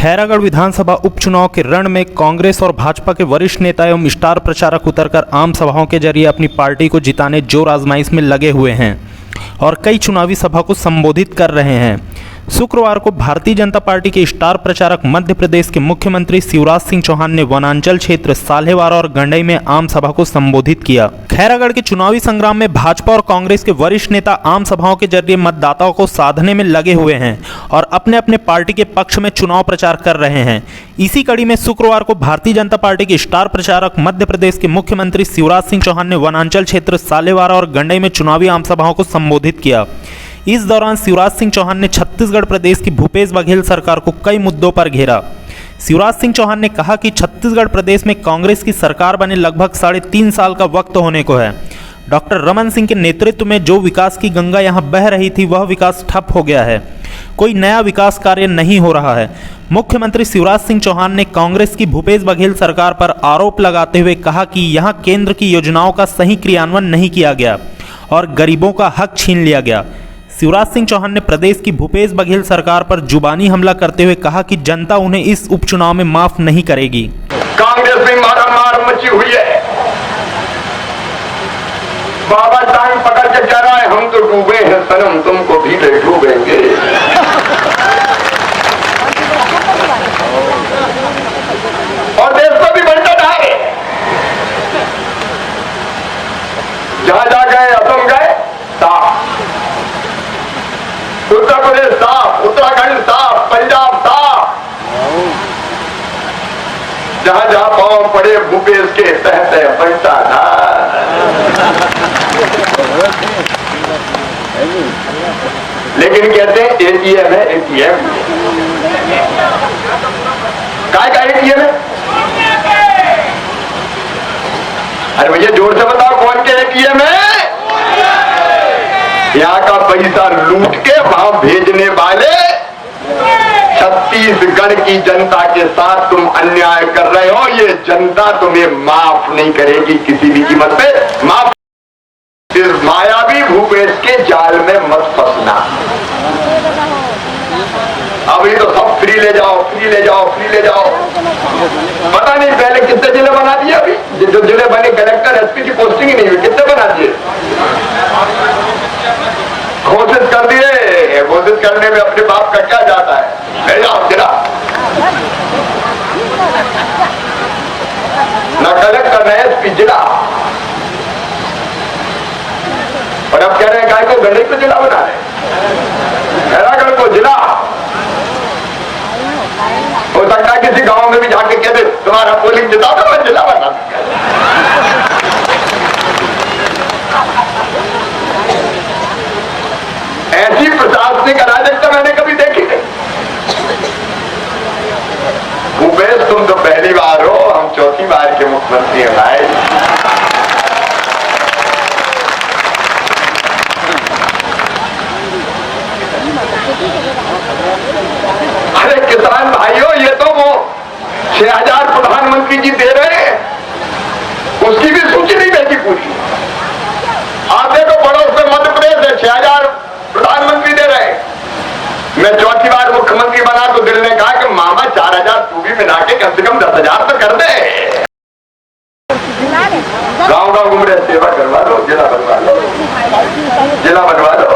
खैरागढ़ विधानसभा उपचुनाव के रण में कांग्रेस और भाजपा के वरिष्ठ नेता एवं स्टार प्रचारक उतरकर आम सभाओं के जरिए अपनी पार्टी को जिताने जोर आजमाइश में लगे हुए हैं और कई चुनावी सभा को संबोधित कर रहे हैं। शुक्रवार को भारतीय जनता पार्टी के स्टार प्रचारक मध्य प्रदेश के मुख्यमंत्री शिवराज सिंह चौहान ने वनांचल क्षेत्र साल्हेवारा और गंडई में आम सभा को संबोधित किया। खैरागढ़ के चुनावी संग्राम में भाजपा और कांग्रेस के वरिष्ठ नेता आम सभाओं के जरिए मतदाताओं को साधने में लगे हुए हैं और अपने अपने पार्टी के पक्ष में चुनाव प्रचार कर रहे हैं। इसी कड़ी में शुक्रवार को भारतीय जनता पार्टी के स्टार प्रचारक मध्य प्रदेश के मुख्यमंत्री शिवराज सिंह चौहान ने वनांचल क्षेत्र साल्हेवारा और गंडई में चुनावी आम सभाओं को संबोधित किया। इस दौरान शिवराज सिंह चौहान ने छत्तीसगढ़ प्रदेश की भूपेश बघेल सरकार को कई मुद्दों पर घेरा। शिवराज सिंह चौहान ने कहा कि छत्तीसगढ़ प्रदेश में कांग्रेस की सरकार बने लगभग 3.5 साल का वक्त होने को है। डॉक्टर रमन सिंह के नेतृत्व में जो विकास की गंगा यहां बह रही थी वह विकास ठप हो गया है। कोई नया विकास कार्य नहीं हो रहा है। मुख्यमंत्री शिवराज सिंह चौहान ने कांग्रेस की भूपेश बघेल सरकार पर आरोप लगाते हुए कहा कि यहां केंद्र की योजनाओं का सही क्रियान्वयन नहीं किया गया और गरीबों का हक छीन लिया गया। शिवराज सिंह चौहान ने प्रदेश की भूपेश बघेल सरकार पर जुबानी हमला करते हुए कहा कि जनता उन्हें इस उपचुनाव में माफ नहीं करेगी। कांग्रेस में मारामार मची हुई है। बाबा टांग पकड़ के कह रहा है हम तो डूबे हैं सनम, तुमको भी ले डूबेंगे। और देश को भी बंटा डाले। जहां जा गए असम गए साफ, उत्तर प्रदेश साफ, उत्तराखंड साफ, पंजाब साफ। जहां जहां पांव पड़े भूपेश के तहत बनता था। लेकिन कहते हैं एटीएम है, एटीएम काय का एटीएम है? अरे भैया जोर से बताओ कौन के एटीएम है? यहाँ का पैसा लूट के वहां भेजने वाले छत्तीसगढ़ की जनता के साथ तुम अन्याय कर रहे हो। ये जनता तुम्हें माफ नहीं करेगी किसी भी कीमत पे। माफ सिर्फ मायावी भूपेश के जाल में मत फंसना। अभी तो सब फ्री ले जाओ, फ्री ले जाओ, फ्री ले जाओ। पता नहीं पहले कितने जिले बना दिए। अभी जो जिले बने कलेक्टर एसपी की पोस्टिंग ही नहीं हुई, कितने बना दिए? घोषित कर दिए। घोषित करने में अपने बाप का क्या जाता है? ले जाओ जिला। न कलेक्टर न एसपी, जिला। और अब कह रहे हैं गाय को गंडई को जिला बना रहे, खैरागढ़ को जिला। हो सकता है किसी गांव में भी जाके कह दे तुम्हारा पोलिंग जिता तो मैं जिला बना। ऐसी प्रशासनिक अराजकता मैंने कभी देखी नहीं। भूपेश तुम तो पहली बार हो, हम चौथी बार के मुख्यमंत्री हैं भाई। अरे किसान भाइयों, ये तो वो 6000 प्रधानमंत्री जी दे रहे हैं, उसकी भी सूची नहीं भेजी पूरी। आप देखो पड़ोस में मध्य प्रदेश है, 6000 प्रधानमंत्री दे रहे हैं। मैं चौथी बार मुख्यमंत्री बना तो दिल ने कहा कि मामा 4000 तू भी मिला के कम से कम 10,000 तो कर दे। गांव गांव घूम रहे, सेवा करवा दो, जिला बनवा लो, जिला बनवा लो।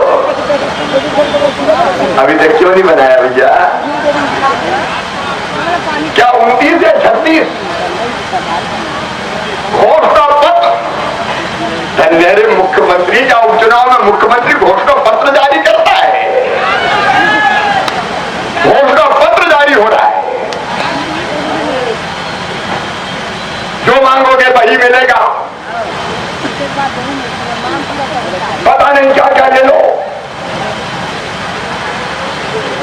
अभी तक क्यों नहीं बनाया भैया? क्या 29 या 36 घोषणा पत्र? धन्य मुख्यमंत्री का उपचुनाव में मुख्यमंत्री घोषणा पत्र जारी करता है। घोषणा पत्र जारी हो रहा है। जो मांगोगे वही मिलेगा। पता नहीं क्या क्या ले लो,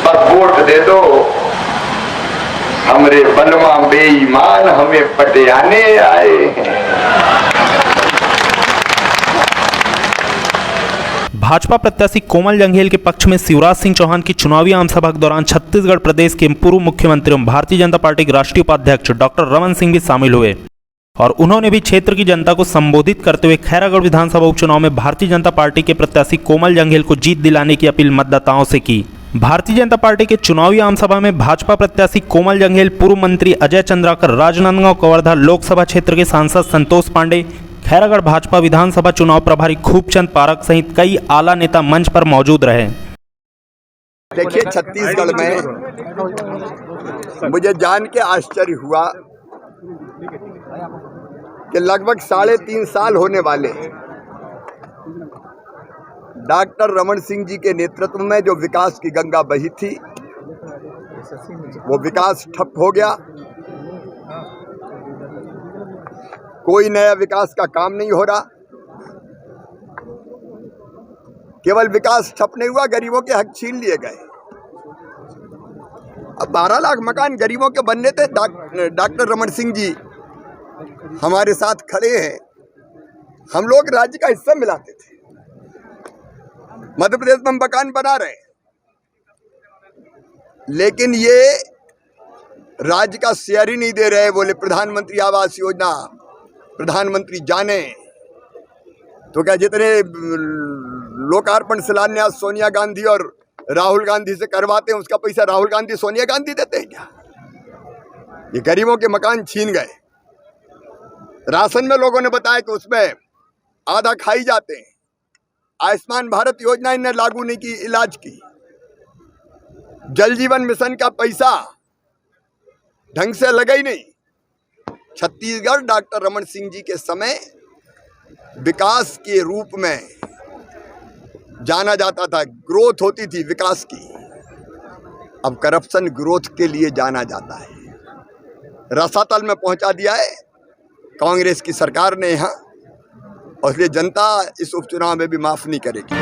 बस वोट दे दो। हमरे बनवा बेईमान हमें पटियाने आए हैं। भाजपा प्रत्याशी कोमल जंघेल के पक्ष में शिवराज सिंह चौहान की चुनावी आमसभा के दौरान छत्तीसगढ़ प्रदेश के पूर्व मुख्यमंत्री एवं भारतीय जनता पार्टी के राष्ट्रीय उपाध्यक्ष डॉक्टर रमन सिंह भी शामिल हुए और उन्होंने भी क्षेत्र की जनता को संबोधित करते हुए खैरागढ़ विधानसभा उपचुनाव में भारतीय जनता पार्टी के प्रत्याशी कोमल जंघेल को जीत दिलाने की अपील मतदाताओं से की। भारतीय जनता पार्टी के चुनावी आमसभा में भाजपा प्रत्याशी कोमल जंघेल, पूर्व मंत्री अजय चंद्राकर, राजनांदगांव कवर्धा लोकसभा क्षेत्र के सांसद संतोष पांडे, खैरागढ़ भाजपा विधानसभा चुनाव प्रभारी खूबचंद पारक सहित कई आला नेता मंच पर मौजूद रहे। देखिए, छत्तीसगढ़ में मुझे जान के आश्चर्य हुआ कि लगभग 3.5 साल होने वाले डॉक्टर रमन सिंह जी के नेतृत्व में जो विकास की गंगा बही थी, वो विकास ठप हो गया। कोई नया विकास का काम नहीं हो रहा। केवल विकास ठप नहीं हुआ, गरीबों के हक छीन लिए गए। अब 12 लाख मकान गरीबों के बनने थे। डॉक्टर रमन सिंह जी हमारे साथ खड़े हैं। हम लोग राज्य का हिस्सा मिलाते थे। मध्य प्रदेश में हम मकान बना रहे हैं, लेकिन ये राज्य का शेयर ही नहीं दे रहे। बोले प्रधानमंत्री आवास योजना, प्रधानमंत्री जाने तो क्या जितने लोकार्पण शिलान्यास सोनिया गांधी और राहुल गांधी से करवाते हैं, उसका पैसा राहुल गांधी सोनिया गांधी देते हैं क्या? ये गरीबों के मकान छीन गए। राशन में लोगों ने बताया कि उसमें आधा खाई जाते हैं। आयुष्मान भारत योजना इन्हें लागू नहीं की, इलाज की। जल जीवन मिशन का पैसा ढंग से लगा ही नहीं। छत्तीसगढ़ डॉक्टर रमन सिंह जी के समय विकास के रूप में जाना जाता था, ग्रोथ होती थी विकास की। अब करप्शन ग्रोथ के लिए जाना जाता है। रसातल में पहुंचा दिया है कांग्रेस की सरकार ने यहाँ, और इसलिए जनता इस उपचुनाव में भी माफ नहीं करेगी।